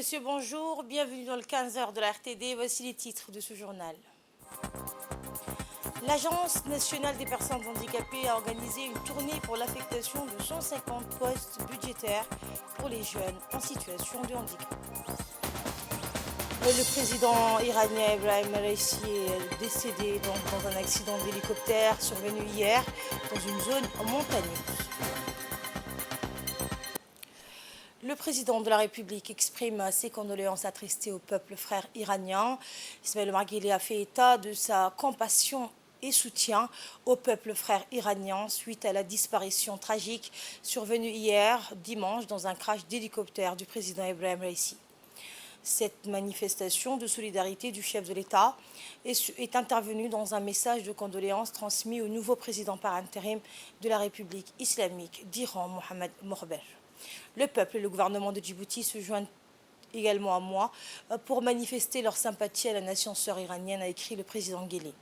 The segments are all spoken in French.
messieurs, bonjour. Bienvenue dans le 15 heures de la RTD. Voici les titres de ce journal. L'Agence nationale des personnes handicapées a organisé une tournée pour l'affectation de 150 postes budgétaires pour les jeunes en situation de handicap. Le président iranien Ebrahim Raisi est décédé dans un accident d'hélicoptère survenu hier dans une zone montagneuse. Le président de la République exprime ses condoléances attristées au peuple frère iranien. Ismaël Omar Guelleh a fait état de sa compassion et soutien au peuple frère iranien suite à la disparition tragique survenue hier, dimanche, dans un crash d'hélicoptère du président Ebrahim Raisi. Cette manifestation de solidarité du chef de l'État est intervenue dans un message de condoléances transmis au nouveau président par intérim de la République islamique d'Iran, Mohamed Morber. Le peuple et le gouvernement de Djibouti se joignent également à moi pour manifester leur sympathie à la nation sœur iranienne, a écrit le président Guelleh.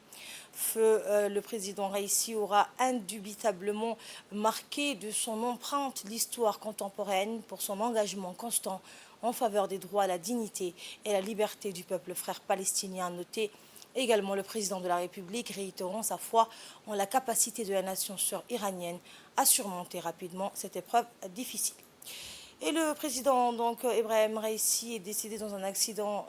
Le président Raisi aura indubitablement marqué de son empreinte l'histoire contemporaine pour son engagement constant en faveur des droits à la dignité et à la liberté du peuple frère palestinien, a noté également le président de la République, réitérant sa foi en la capacité de la nation sœur iranienne à surmonter rapidement cette épreuve difficile. Et le président Ebrahim Raisi est décédé dans un accident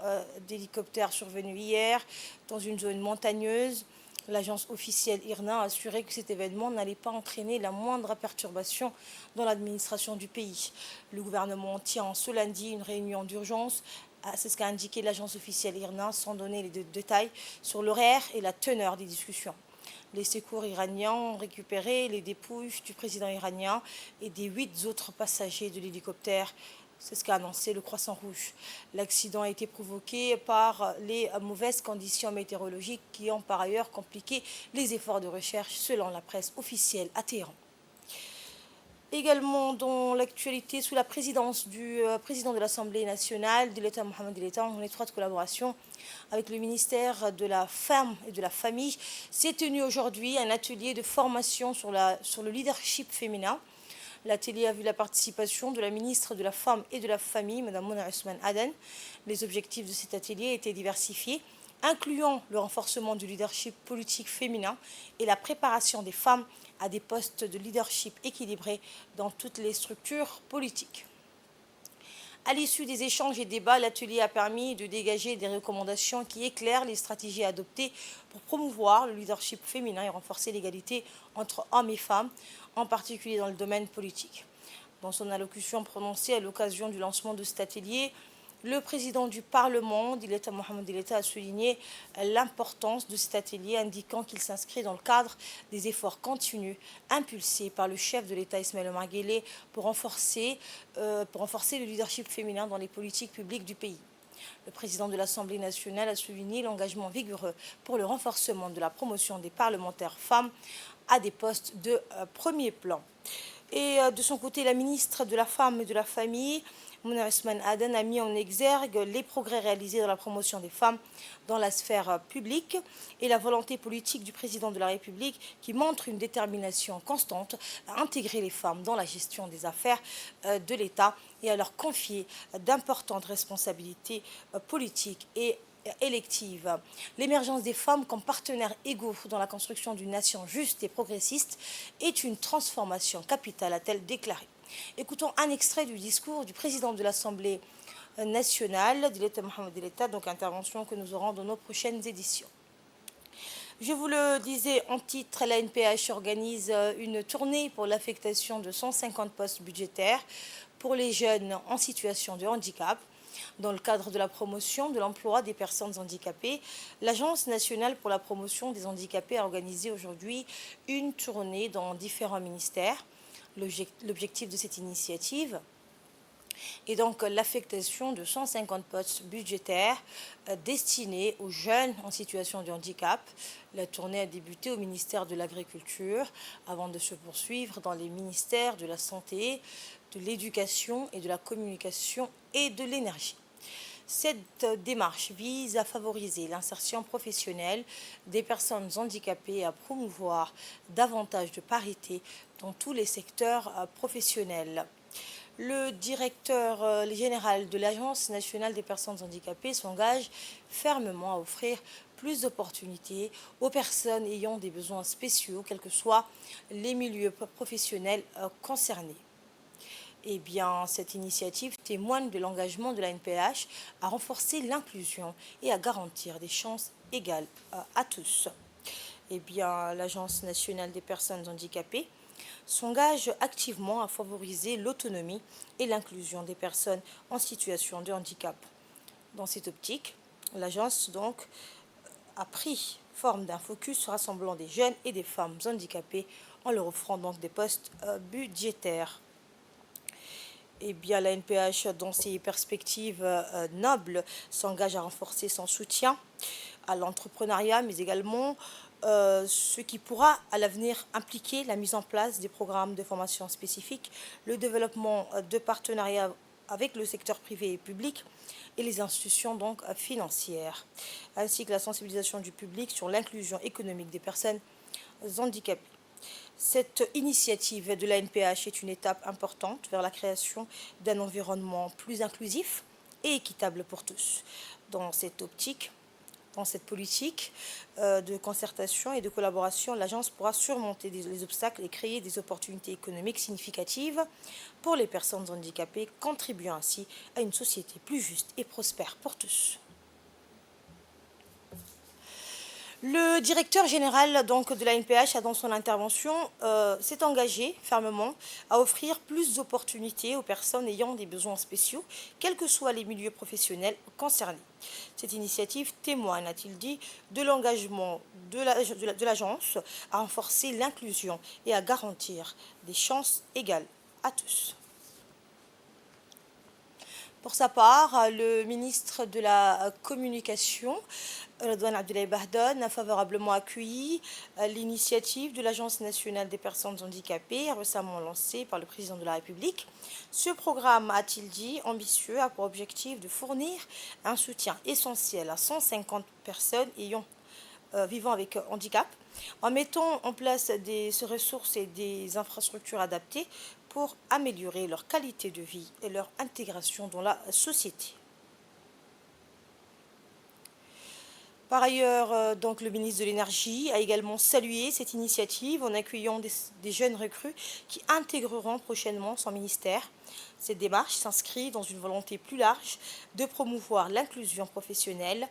d'hélicoptère survenu hier dans une zone montagneuse. L'agence officielle IRNA a assuré que cet événement n'allait pas entraîner la moindre perturbation dans l'administration du pays. Le gouvernement tient ce lundi une réunion d'urgence. C'est ce qu'a indiqué l'agence officielle IRNA sans donner les détails sur l'horaire et la teneur des discussions. Les secours iraniens ont récupéré les dépouilles du président iranien et des 8 autres passagers de l'hélicoptère. C'est ce qu'a annoncé le Croissant Rouge. L'accident a été provoqué par les mauvaises conditions météorologiques qui ont par ailleurs compliqué les efforts de recherche selon la presse officielle à Téhéran. Également dans l'actualité, sous la présidence du président de l'Assemblée nationale de l'État, Mohamed Deleta, en étroite collaboration avec le ministère de la Femme et de la Famille, s'est tenu aujourd'hui un atelier de formation sur le leadership féminin. L'atelier a vu la participation de la ministre de la Femme et de la Famille, Mme Mouna Ousmane Aden. Les objectifs de cet atelier étaient diversifiés, incluant le renforcement du leadership politique féminin et la préparation des femmes à des postes de leadership équilibrés dans toutes les structures politiques. À l'issue des échanges et débats, l'atelier a permis de dégager des recommandations qui éclairent les stratégies adoptées pour promouvoir le leadership féminin et renforcer l'égalité entre hommes et femmes, en particulier dans le domaine politique. Dans son allocution prononcée à l'occasion du lancement de cet atelier, le président du Parlement, Dileta Mohamed Dileta, a souligné l'importance de cet atelier, indiquant qu'il s'inscrit dans le cadre des efforts continus impulsés par le chef de l'État Ismaël Omar Guelleh pour renforcer le leadership féminin dans les politiques publiques du pays. Le président de l'Assemblée nationale a souligné l'engagement vigoureux pour le renforcement de la promotion des parlementaires femmes à des postes de premier plan. Et de son côté, la ministre de la Femme et de la Famille, Mouna Ousmane Aden, a mis en exergue les progrès réalisés dans la promotion des femmes dans la sphère publique et la volonté politique du président de la République qui montre une détermination constante à intégrer les femmes dans la gestion des affaires de l'État et à leur confier d'importantes responsabilités politiques et élective. L'émergence des femmes comme partenaires égaux dans la construction d'une nation juste et progressiste est une transformation capitale, a-t-elle déclaré. Écoutons un extrait du discours du président de l'Assemblée nationale, Dileta Mohamed Dileta, donc intervention que nous aurons dans nos prochaines éditions. Je vous le disais en titre, la NPH organise une tournée pour l'affectation de 150 postes budgétaires pour les jeunes en situation de handicap. Dans le cadre de la promotion de l'emploi des personnes handicapées, l'Agence nationale pour la promotion des handicapés a organisé aujourd'hui une tournée dans différents ministères. L'objectif de cette initiative est donc l'affectation de 150 postes budgétaires destinés aux jeunes en situation de handicap. La tournée a débuté au ministère de l'Agriculture avant de se poursuivre dans les ministères de la Santé, de l'Éducation et de la Communication et de l'Énergie. Cette démarche vise à favoriser l'insertion professionnelle des personnes handicapées et à promouvoir davantage de parité dans tous les secteurs professionnels. Le directeur général de l'Agence nationale des personnes handicapées s'engage fermement à offrir plus d'opportunités aux personnes ayant des besoins spéciaux, quels que soient les milieux professionnels concernés. Eh bien, cette initiative témoigne de l'engagement de la NPH à renforcer l'inclusion et à garantir des chances égales à tous. Eh bien, l'Agence nationale des personnes handicapées s'engage activement à favoriser l'autonomie et l'inclusion des personnes en situation de handicap. Dans cette optique, l'agence donc a pris forme d'un focus rassemblant des jeunes et des femmes handicapées en leur offrant donc des postes budgétaires. Eh bien, la NPH, dans ses perspectives nobles, s'engage à renforcer son soutien à l'entrepreneuriat, mais également ce qui pourra à l'avenir impliquer la mise en place des programmes de formation spécifiques, le développement de partenariats avec le secteur privé et public et les institutions donc financières, ainsi que la sensibilisation du public sur l'inclusion économique des personnes handicapées. Cette initiative de la NPH est une étape importante vers la création d'un environnement plus inclusif et équitable pour tous. Dans cette optique, dans cette politique de concertation et de collaboration, l'agence pourra surmonter les obstacles et créer des opportunités économiques significatives pour les personnes handicapées, contribuant ainsi à une société plus juste et prospère pour tous. Le directeur général donc, de la NPH a dans son intervention s'est engagé fermement à offrir plus d'opportunités aux personnes ayant des besoins spéciaux, quels que soient les milieux professionnels concernés. Cette initiative témoigne, a-t-il dit, de l'engagement de l'agence à renforcer l'inclusion et à garantir des chances égales à tous. Pour sa part, le ministre de la Communication, Redouane Abdoulaye Bahdoun, a favorablement accueilli l'initiative de l'Agence nationale des personnes handicapées, récemment lancée par le président de la République. Ce programme, a-t-il dit, ambitieux, a pour objectif de fournir un soutien essentiel à 150 personnes vivant avec handicap, en mettant en place des ressources et des infrastructures adaptées pour améliorer leur qualité de vie et leur intégration dans la société. Par ailleurs, donc, le ministre de l'Énergie a également salué cette initiative en accueillant des jeunes recrues qui intégreront prochainement son ministère. Cette démarche s'inscrit dans une volonté plus large de promouvoir l'inclusion professionnelle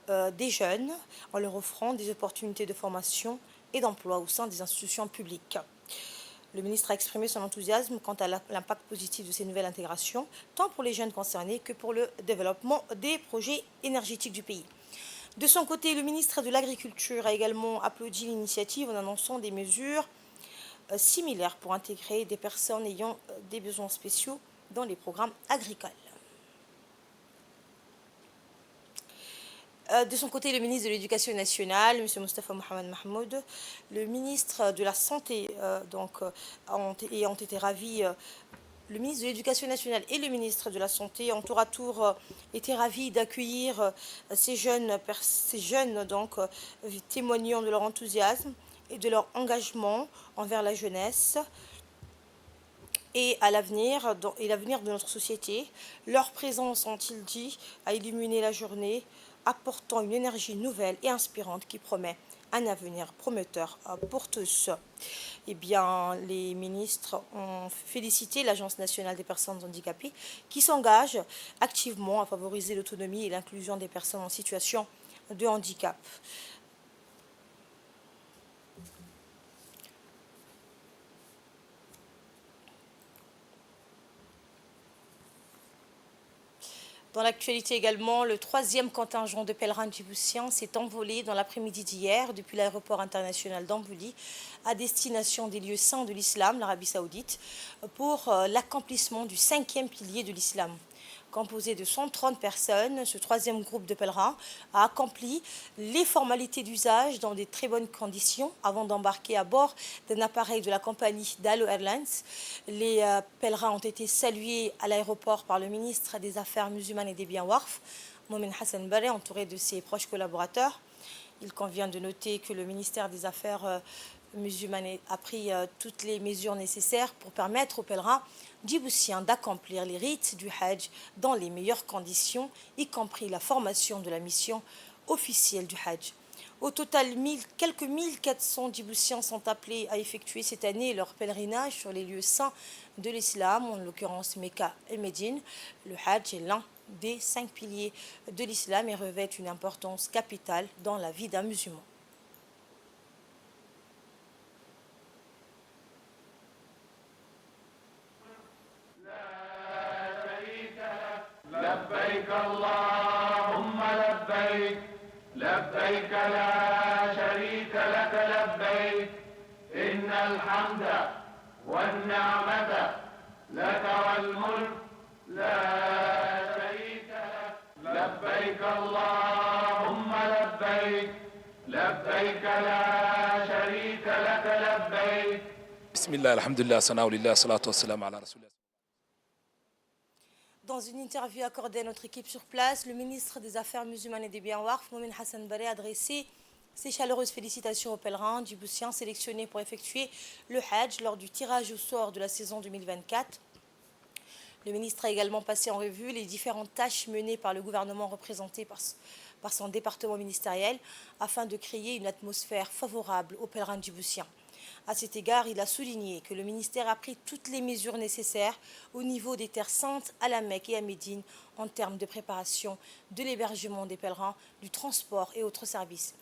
des jeunes en leur offrant des opportunités de formation et d'emploi au sein des institutions publiques. Le ministre a exprimé son enthousiasme quant à l'impact positif de ces nouvelles intégrations, tant pour les jeunes concernés que pour le développement des projets énergétiques du pays. De son côté, le ministre de l'Agriculture a également applaudi l'initiative en annonçant des mesures similaires pour intégrer des personnes ayant des besoins spéciaux dans les programmes agricoles. De son côté, le ministre de l'Éducation nationale, M. Moustapha Mohamed Mahmoud, le ministre de la Santé ont été ravis. Le ministre de l'Éducation nationale et le ministre de la Santé ont tour à tour été ravis d'accueillir ces jeunes témoignant de leur enthousiasme et de leur engagement envers la jeunesse et à l'avenir de notre société. Leur présence, ont-ils dit, a illuminé la journée, apportant une énergie nouvelle et inspirante qui promet un avenir prometteur pour tous. Eh bien, les ministres ont félicité l'Agence nationale des personnes handicapées qui s'engage activement à favoriser l'autonomie et l'inclusion des personnes en situation de handicap. Dans l'actualité également, le 3e contingent de pèlerins djiboutiens s'est envolé dans l'après-midi d'hier depuis l'aéroport international d'Ambouli à destination des lieux saints de l'islam, l'Arabie saoudite, pour l'accomplissement du 5e pilier de l'islam. Composé de 130 personnes, ce 3e groupe de pèlerins a accompli les formalités d'usage dans de très bonnes conditions avant d'embarquer à bord d'un appareil de la compagnie Dalo Airlines. Les pèlerins ont été salués à l'aéroport par le ministre des Affaires musulmanes et des biens Warf, Momin Hassan Baré, entouré de ses proches collaborateurs. Il convient de noter que le ministère des Affaires musulmane a pris toutes les mesures nécessaires pour permettre aux pèlerins djiboutiens d'accomplir les rites du Hajj dans les meilleures conditions, y compris la formation de la mission officielle du Hajj. Au total, quelques 1400 Djiboutiens sont appelés à effectuer cette année leur pèlerinage sur les lieux saints de l'islam, en l'occurrence Mecca et Médine. Le Hajj est l'un des 5 piliers de l'islam et revêt une importance capitale dans la vie d'un musulman. لبيك اللهم لبيك لبيك لا شريك لك لبيك إن الحمد والنعمة لك والملك لا شريك لك لبيك اللهم لبيك لبيك لا شريك لك لبيك بسم الله الحمد لله ثناء لله الصلاة والسلام على رسول الله. Dans une interview accordée à notre équipe sur place, le ministre des Affaires musulmanes et des Biens Warf, Momin Hassan Barre, a adressé ses chaleureuses félicitations aux pèlerins djiboutiens sélectionnés pour effectuer le Hajj lors du tirage au sort de la saison 2024. Le ministre a également passé en revue les différentes tâches menées par le gouvernement représenté par son département ministériel afin de créer une atmosphère favorable aux pèlerins djiboutiens. À cet égard, il a souligné que le ministère a pris toutes les mesures nécessaires au niveau des terres saintes à la Mecque et à Médine en termes de préparation de l'hébergement des pèlerins, du transport et autres services.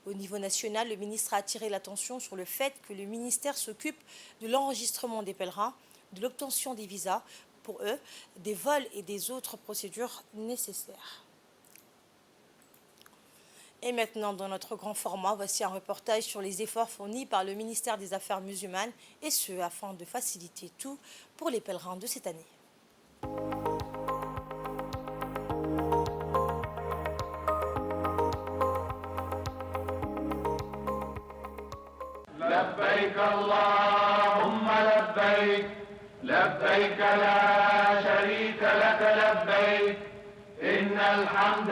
Au niveau national, le ministre a attiré l'attention sur le fait que le ministère s'occupe de l'enregistrement des pèlerins, de l'obtention des visas pour eux, des vols et des autres procédures nécessaires. Et maintenant, dans notre grand format, voici un reportage sur les efforts fournis par le ministère des Affaires musulmanes, et ce, afin de faciliter tout pour les pèlerins de cette année. لبيك اللهم لبيك لبيك لا شريك لك لبيك إن الحمد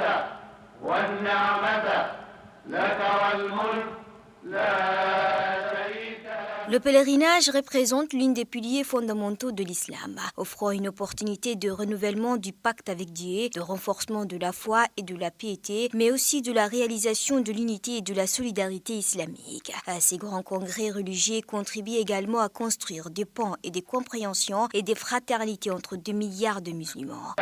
والنعمة لك والملك لا شريك لك. Le pèlerinage représente l'une des piliers fondamentaux de l'islam, offrant une opportunité de renouvellement du pacte avec Dieu, de renforcement de la foi et de la piété, mais aussi de la réalisation de l'unité et de la solidarité islamique. Ces grands congrès religieux contribuent également à construire des ponts et des compréhensions et des fraternités entre 2 milliards de musulmans.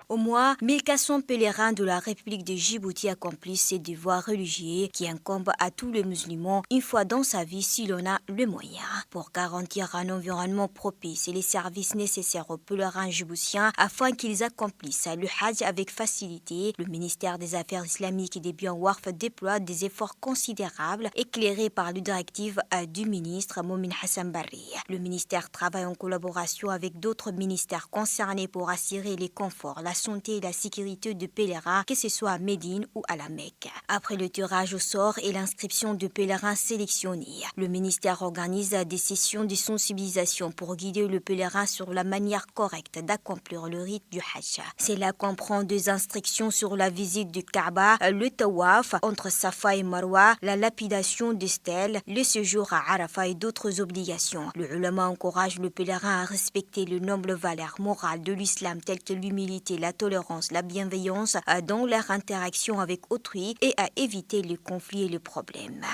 Au moins, 1400 pèlerins de la République de Djibouti accomplissent ces devoirs religieux qui incombent à tous les musulmans une fois dans sa vie si l'on a le moyen. Pour garantir un environnement propice et les services nécessaires aux pèlerins djiboutiens afin qu'ils accomplissent le Hajj avec facilité, le ministère des Affaires islamiques et des Biens Warf déploie des efforts considérables éclairés par le directive du ministre Momin Hassan Barre. Le ministère travaille en collaboration avec d'autres ministères concernés pour assurer les conforts, la santé et la sécurité de pèlerins, que ce soit à Médine ou à la Mecque. Après le tirage au sort et l'inscription de pèlerins sélectionnés, le ministère organise des sessions de sensibilisation pour guider le pèlerin sur la manière correcte d'accomplir le rite du Hajj. Cela comprend des instructions sur la visite du Kaaba, le tawaf entre Safa et Marwa, la lapidation des stèles, le séjour à Arafat et d'autres obligations. Le ulama encourage le pèlerin à respecter les nobles valeurs morales de l'islam telles que l'humilité, la tolérance, la bienveillance dans leur interaction avec autrui et à éviter les conflits et les problèmes.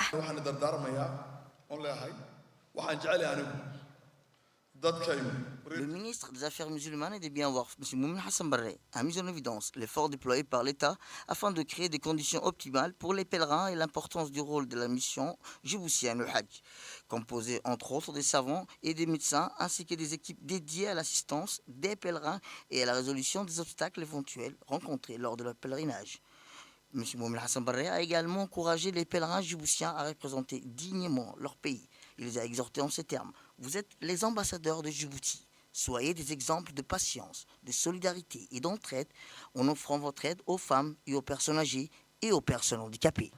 Le ministre des Affaires musulmanes et des Biens Warf, M. Momin Hassan Barre, a mis en évidence l'effort déployé par l'État afin de créer des conditions optimales pour les pèlerins et l'importance du rôle de la mission djiboutienne, le Hajj, composée entre autres des savants et des médecins, ainsi que des équipes dédiées à l'assistance des pèlerins et à la résolution des obstacles éventuels rencontrés lors de leur pèlerinage. M. Momin Hassan Barre a également encouragé les pèlerins djiboutiens à représenter dignement leur pays. Il les a exhortés en ces termes: vous êtes les ambassadeurs de Djibouti. Soyez des exemples de patience, de solidarité et d'entraide en offrant votre aide aux femmes et aux personnes âgées et aux personnes handicapées.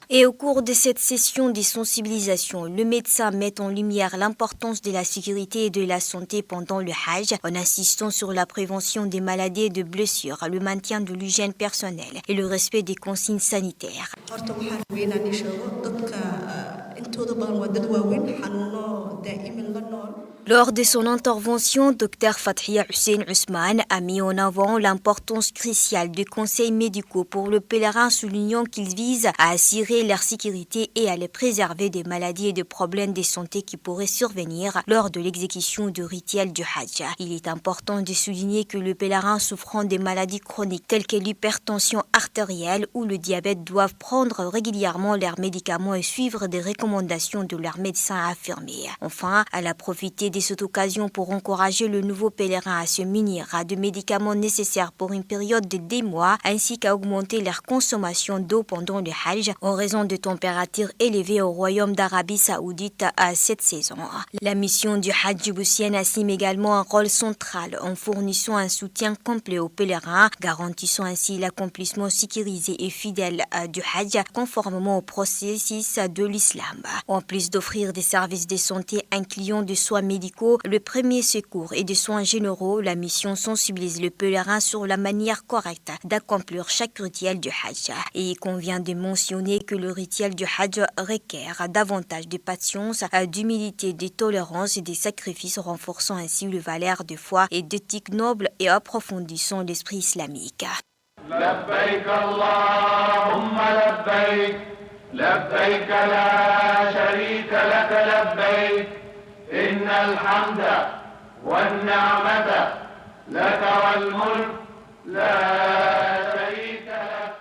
Et au cours de cette session de sensibilisation, le médecin met en lumière l'importance de la sécurité et de la santé pendant le Hajj en insistant sur la prévention des maladies et de blessures, le maintien de l'hygiène personnelle et le respect des consignes sanitaires. Lors de son intervention, Dr Fathia Hussein Ousmane a mis en avant l'importance cruciale des conseils médicaux pour le pèlerin, soulignant qu'ils visent à assurer leur sécurité et à les préserver des maladies et des problèmes de santé qui pourraient survenir lors de l'exécution du rituel du Hajj. Il est important de souligner que le pèlerin souffrant des maladies chroniques telles que l'hypertension artérielle ou le diabète doivent prendre régulièrement leurs médicaments et suivre des recommandations de leur médecin affirmé. Enfin, elle a profité de cette occasion pour encourager le nouveau pèlerin à se munir de médicaments nécessaires pour une période de 10 mois ainsi qu'à augmenter leur consommation d'eau pendant le Hajj en raison de températures élevées au Royaume d'Arabie Saoudite à cette saison. La mission du Hajj djiboutienne assume également un rôle central en fournissant un soutien complet aux pèlerins, garantissant ainsi l'accomplissement sécurisé et fidèle du Hajj conformément au processus de l'islam. En plus d'offrir des services de santé incluant des soins médicaux, le premier secours et des soins généraux, la mission sensibilise le pèlerin sur la manière correcte d'accomplir chaque rituel du Hajj. Et il convient de mentionner que le rituel du Hajj requiert davantage de patience, d'humilité, de tolérance et de sacrifices, renforçant ainsi les valeurs de foi et d'éthique noble et approfondissant l'esprit islamique. لبيك اللهم لبيك لبيك لا شريك لك لبيك إن الحمد والنعمة لك والملك لا شريك لك.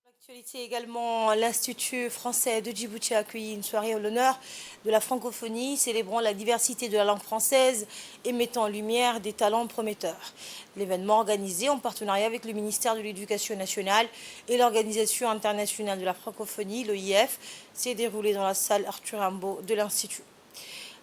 L'actualité également, l'Institut français de Djibouti a accueilli une soirée en l'honneur de la francophonie, célébrant la diversité de la langue française et mettant en lumière des talents prometteurs. L'événement, organisé en partenariat avec le ministère de l'Éducation nationale et l'Organisation internationale de la francophonie, l'OIF, s'est déroulé dans la salle Arthur Rimbaud de l'Institut.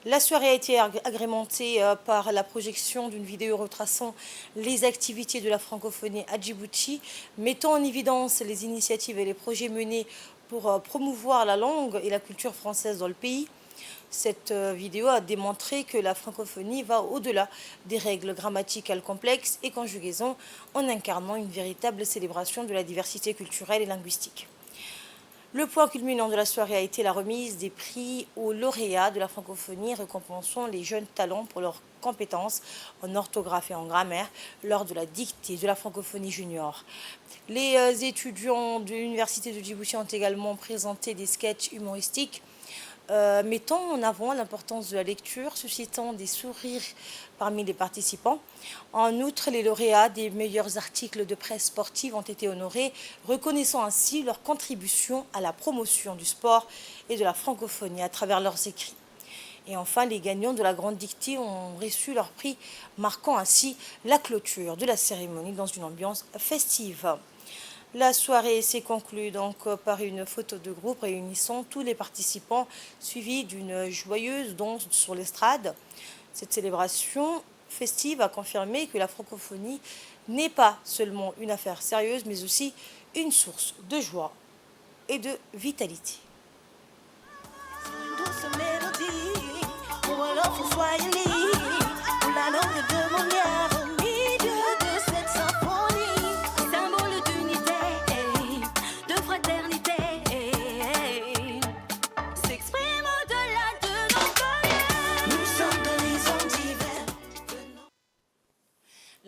La soirée a été agrémentée par la projection d'une vidéo retraçant les activités de la francophonie à Djibouti, mettant en évidence les initiatives et les projets menés pour promouvoir la langue et la culture française dans le pays. Cette vidéo a démontré que la francophonie va au-delà des règles grammaticales complexes et conjugaisons en incarnant une véritable célébration de la diversité culturelle et linguistique. Le point culminant de la soirée a été la remise des prix aux lauréats de la francophonie, récompensant les jeunes talents pour leurs compétences en orthographe et en grammaire lors de la dictée de la francophonie junior. Les étudiants de l'Université de Djibouti ont également présenté des sketchs humoristiques mettant en avant l'importance de la lecture, suscitant des sourires parmi les participants. En outre, les lauréats des meilleurs articles de presse sportive ont été honorés, reconnaissant ainsi leur contribution à la promotion du sport et de la francophonie à travers leurs écrits. Et enfin, les gagnants de la grande dictée ont reçu leur prix, marquant ainsi la clôture de la cérémonie dans une ambiance festive. La soirée s'est conclue donc par une photo de groupe réunissant tous les participants, suivie d'une joyeuse danse sur l'estrade. Cette célébration festive a confirmé que la francophonie n'est pas seulement une affaire sérieuse, mais aussi une source de joie et de vitalité.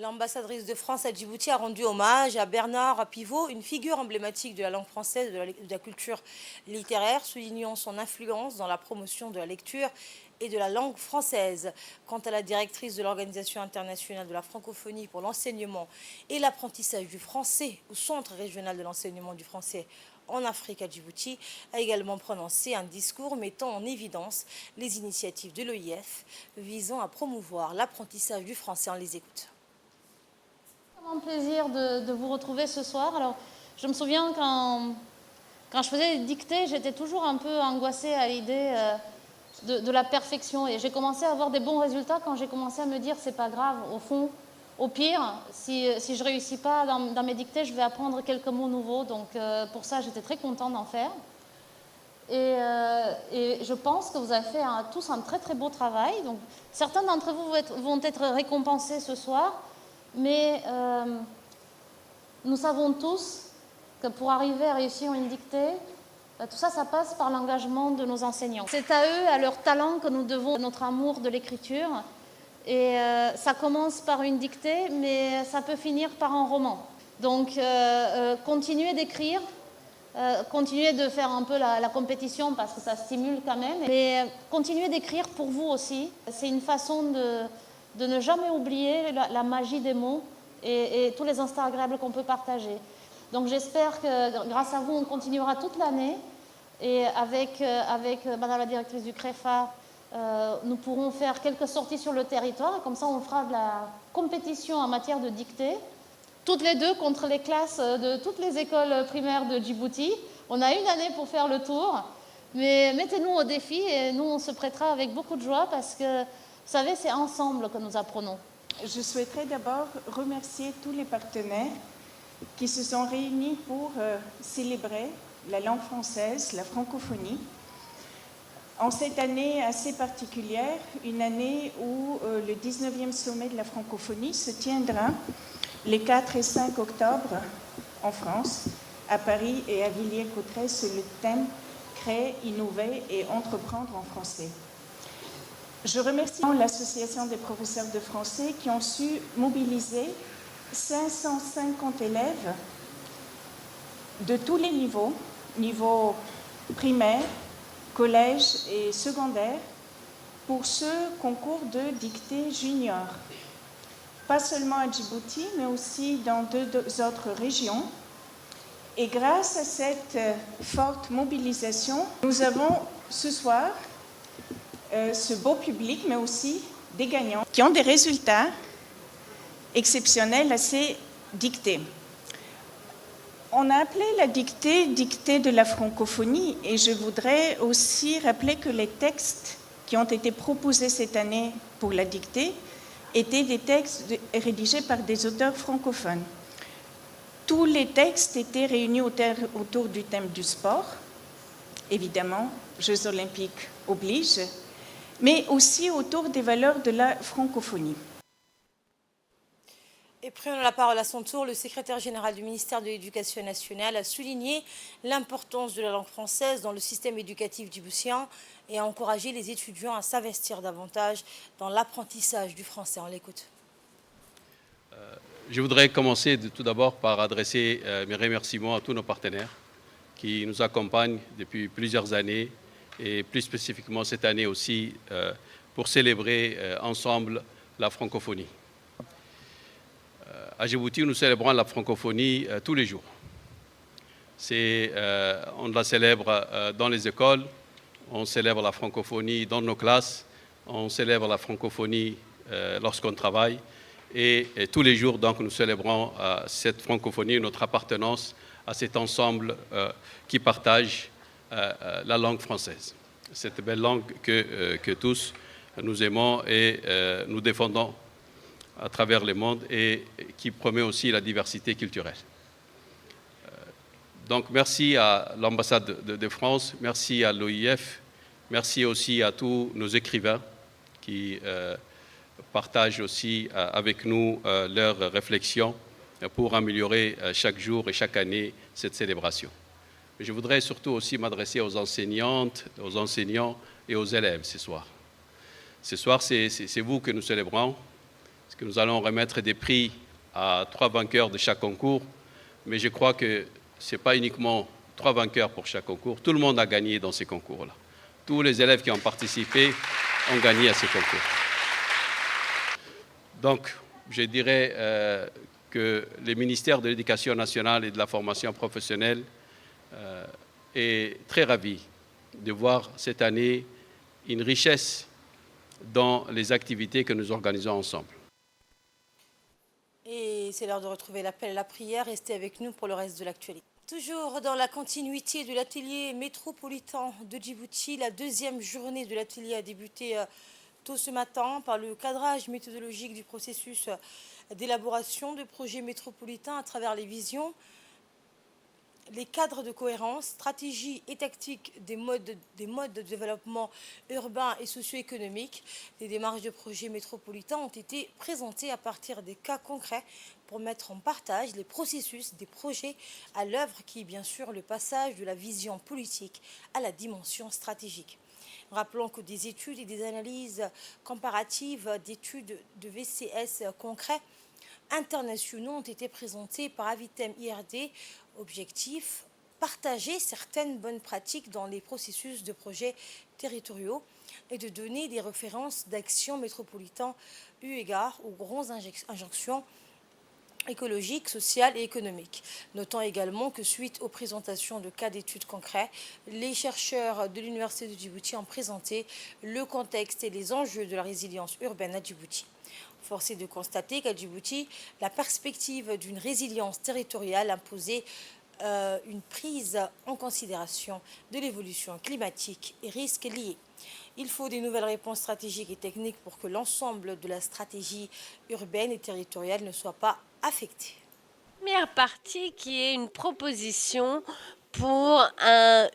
L'ambassadrice de France à Djibouti a rendu hommage à Bernard Pivot, une figure emblématique de la langue française et de la culture littéraire, soulignant son influence dans la promotion de la lecture et de la langue française. Quant à la directrice de l'Organisation internationale de la francophonie pour l'enseignement et l'apprentissage du français au Centre régional de l'enseignement du français en Afrique à Djibouti, a également prononcé un discours mettant en évidence les initiatives de l'OIF visant à promouvoir l'apprentissage du français. On les écoute. C'est un plaisir de vous retrouver ce soir. Alors, je me souviens quand je faisais des dictées, j'étais toujours un peu angoissée à l'idée de la perfection. Et j'ai commencé à avoir des bons résultats quand j'ai commencé à me dire c'est pas grave, au fond, Au pire, si je ne réussis pas dans mes dictées, je vais apprendre quelques mots nouveaux. Donc pour ça, j'étais très contente d'en faire. Et je pense que vous avez fait tous un très très beau travail. Donc, certains d'entre vous vont être récompensés ce soir, mais nous savons tous que pour arriver à réussir une dictée, tout ça, ça passe par l'engagement de nos enseignants. C'est à eux, à leur talent, que nous devons notre amour de l'écriture. Et ça commence par une dictée, mais ça peut finir par un roman. Donc, continuez d'écrire. Continuez de faire un peu la compétition parce que ça stimule quand même. Mais continuez d'écrire pour vous aussi. C'est une façon de ne jamais oublier la magie des mots et tous les instants agréables qu'on peut partager. Donc j'espère que grâce à vous, on continuera toute l'année. Et avec Madame la directrice du CREFA, nous pourrons faire quelques sorties sur le territoire. Comme ça, on fera de la compétition en matière de dictée. Toutes les deux contre les classes de toutes les écoles primaires de Djibouti. On a une année pour faire le tour, mais mettez-nous au défi et nous, on se prêtera avec beaucoup de joie parce que, vous savez, c'est ensemble que nous apprenons. Je souhaiterais d'abord remercier tous les partenaires qui se sont réunis pour célébrer la langue française, la francophonie. En cette année assez particulière, une année où le 19e sommet de la francophonie se tiendra les 4 et 5 octobre en France, à Paris et à Villiers-Cotterêts, sur le thème « Créer, innover et entreprendre en français ». Je remercie l'Association des professeurs de français qui ont su mobiliser 550 élèves de tous les niveaux, niveau primaire, collège et secondaire, pour ce concours de dictée junior. Pas seulement à Djibouti, mais aussi dans 2 autres régions. Et grâce à cette forte mobilisation, nous avons ce soir ce beau public, mais aussi des gagnants qui ont des résultats exceptionnels à ces dictées. On a appelé la dictée « dictée de la francophonie » et je voudrais aussi rappeler que les textes qui ont été proposés cette année pour la dictée étaient des textes rédigés par des auteurs francophones. Tous les textes étaient réunis autour du thème du sport, évidemment, Jeux olympiques obligent, mais aussi autour des valeurs de la francophonie. Et prenant la parole à son tour, le secrétaire général du ministère de l'Éducation nationale a souligné l'importance de la langue française dans le système éducatif djiboutien et a encouragé les étudiants à s'investir davantage dans l'apprentissage du français. On l'écoute. Je voudrais commencer tout d'abord par adresser mes remerciements à tous nos partenaires qui nous accompagnent depuis plusieurs années et plus spécifiquement cette année aussi pour célébrer ensemble la francophonie. À Djibouti, nous célébrons la francophonie tous les jours. On la célèbre dans les écoles, on célèbre la francophonie dans nos classes, on célèbre la francophonie lorsqu'on travaille. Et tous les jours, donc, nous célébrons cette francophonie, notre appartenance à cet ensemble qui partage la langue française. Cette belle langue que tous nous aimons et nous défendons à travers le monde et qui promet aussi la diversité culturelle. Donc merci à l'ambassade de France, merci à l'OIF, merci aussi à tous nos écrivains qui partagent aussi avec nous leurs réflexions pour améliorer chaque jour et chaque année cette célébration. Je voudrais surtout aussi m'adresser aux enseignantes, aux enseignants et aux élèves ce soir. Ce soir, c'est vous que nous célébrons, parce que nous allons remettre des prix à 3 vainqueurs de chaque concours, mais je crois que ce n'est pas uniquement 3 vainqueurs pour chaque concours, tout le monde a gagné dans ces concours-là. Tous les élèves qui ont participé ont gagné à ces concours. Donc, je dirais que le ministère de l'Éducation nationale et de la formation professionnelle est très ravi de voir cette année une richesse dans les activités que nous organisons ensemble. Et c'est l'heure de retrouver l'appel à la prière. Restez avec nous pour le reste de l'actualité. Toujours dans la continuité de l'atelier métropolitain de Djibouti, la 2e journée de l'atelier a débuté Tôt ce matin, par le cadrage méthodologique du processus d'élaboration de projets métropolitains à travers les visions, les cadres de cohérence, stratégie et tactique des modes de développement urbain et socio-économique, les démarches de projets métropolitains ont été présentées à partir des cas concrets pour mettre en partage les processus des projets à l'œuvre qui est bien sûr le passage de la vision politique à la dimension stratégique. Rappelons que des études et des analyses comparatives d'études de VCS concrets internationaux ont été présentés par Avitem IRD. Objectif, partager certaines bonnes pratiques dans les processus de projets territoriaux et de donner des références d'action métropolitains eu égard aux grandes injonctions écologiques, sociales et économiques. Notons également que suite aux présentations de cas d'études concrets, les chercheurs de l'Université de Djibouti ont présenté le contexte et les enjeux de la résilience urbaine à Djibouti. Force est de constater qu'à Djibouti, la perspective d'une résilience territoriale imposait une prise en considération de l'évolution climatique et risques liés. Il faut des nouvelles réponses stratégiques et techniques pour que l'ensemble de la stratégie urbaine et territoriale ne soit pas affecté. Première partie qui est une proposition pour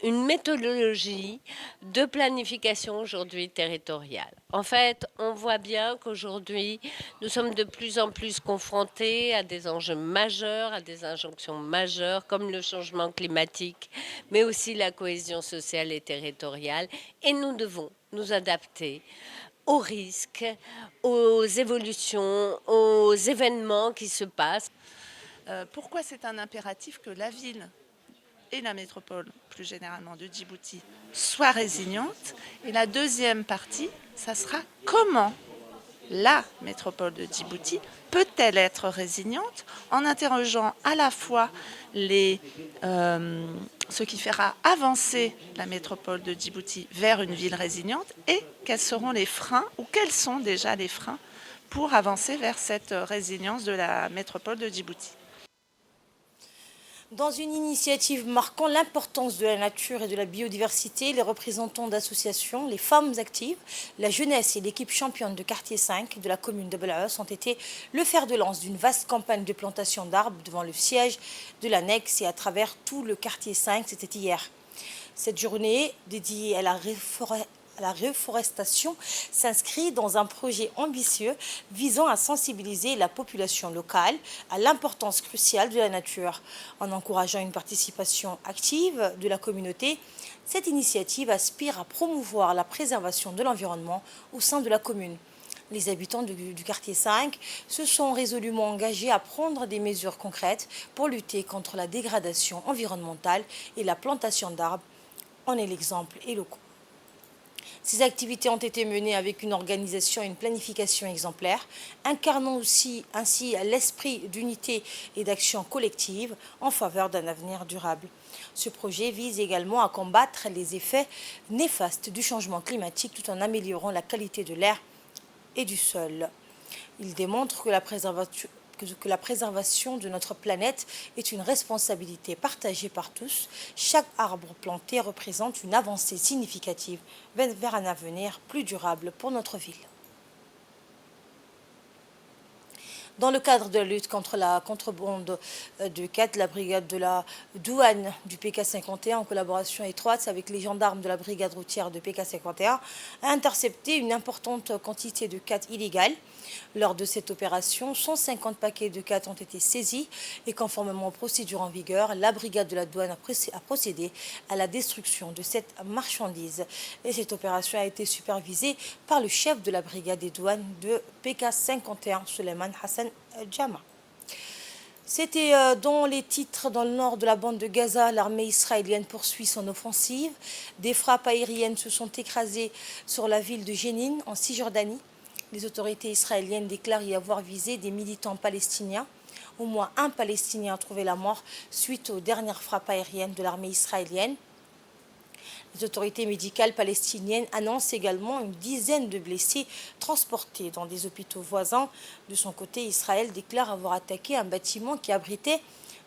une méthodologie de planification aujourd'hui territoriale. En fait, on voit bien qu'aujourd'hui, nous sommes de plus en plus confrontés à des enjeux majeurs, à des injonctions majeures comme le changement climatique, mais aussi la cohésion sociale et territoriale. Et nous devons nous adapter aux risques, aux évolutions, aux événements qui se passent. Pourquoi c'est un impératif que la ville et la métropole, plus généralement de Djibouti, soient résilientes? Et la deuxième partie, ça sera comment la métropole de Djibouti peut-elle être résiliente en interrogeant à la fois ce qui fera avancer la métropole de Djibouti vers une ville résiliente et quels seront les freins ou quels sont déjà les freins pour avancer vers cette résilience de la métropole de Djibouti. Dans une initiative marquant l'importance de la nature et de la biodiversité, les représentants d'associations, les femmes actives, la jeunesse et l'équipe championne de quartier 5 de la commune de Belaos ont été le fer de lance d'une vaste campagne de plantation d'arbres devant le siège de l'annexe et à travers tout le quartier 5, c'était hier. Cette journée dédiée à la reforestation s'inscrit dans un projet ambitieux visant à sensibiliser la population locale à l'importance cruciale de la nature. En encourageant une participation active de la communauté, cette initiative aspire à promouvoir la préservation de l'environnement au sein de la commune. Les habitants du quartier 5 se sont résolument engagés à prendre des mesures concrètes pour lutter contre la dégradation environnementale et la plantation d'arbres en est l'exemple et locaux. Ces activités ont été menées avec une organisation et une planification exemplaires, incarnant aussi ainsi l'esprit d'unité et d'action collective en faveur d'un avenir durable. Ce projet vise également à combattre les effets néfastes du changement climatique tout en améliorant la qualité de l'air et du sol. Il démontre que la préservation de notre planète est une responsabilité partagée par tous. Chaque arbre planté représente une avancée significative vers un avenir plus durable pour notre ville. Dans le cadre de la lutte contre la contrebande de quête, la brigade de la douane du PK51, en collaboration étroite avec les gendarmes de la brigade routière de PK51, a intercepté une importante quantité de quête illégales. Lors de cette opération, 150 paquets de quête ont été saisis et conformément aux procédures en vigueur, la brigade de la douane a procédé à la destruction de cette marchandise. Et cette opération a été supervisée par le chef de la brigade des douanes de PK51, Suleiman Hassan Djama. C'était dans les titres dans le nord de la bande de Gaza. L'armée israélienne poursuit son offensive. Des frappes aériennes se sont écrasées sur la ville de Jénine, en Cisjordanie. Les autorités israéliennes déclarent y avoir visé des militants palestiniens. Au moins un Palestinien a trouvé la mort suite aux dernières frappes aériennes de l'armée israélienne. Les autorités médicales palestiniennes annoncent également une dizaine de blessés transportés dans des hôpitaux voisins. De son côté, Israël déclare avoir attaqué un bâtiment qui abritait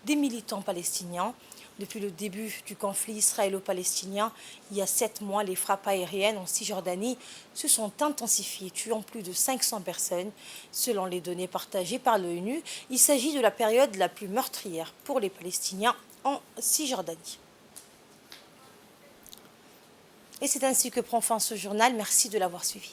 des militants palestiniens. Depuis le début du conflit israélo-palestinien, il y a 7 mois, les frappes aériennes en Cisjordanie se sont intensifiées, tuant plus de 500 personnes. Selon les données partagées par l'ONU, il s'agit de la période la plus meurtrière pour les Palestiniens en Cisjordanie. Et c'est ainsi que prend fin ce journal. Merci de l'avoir suivi.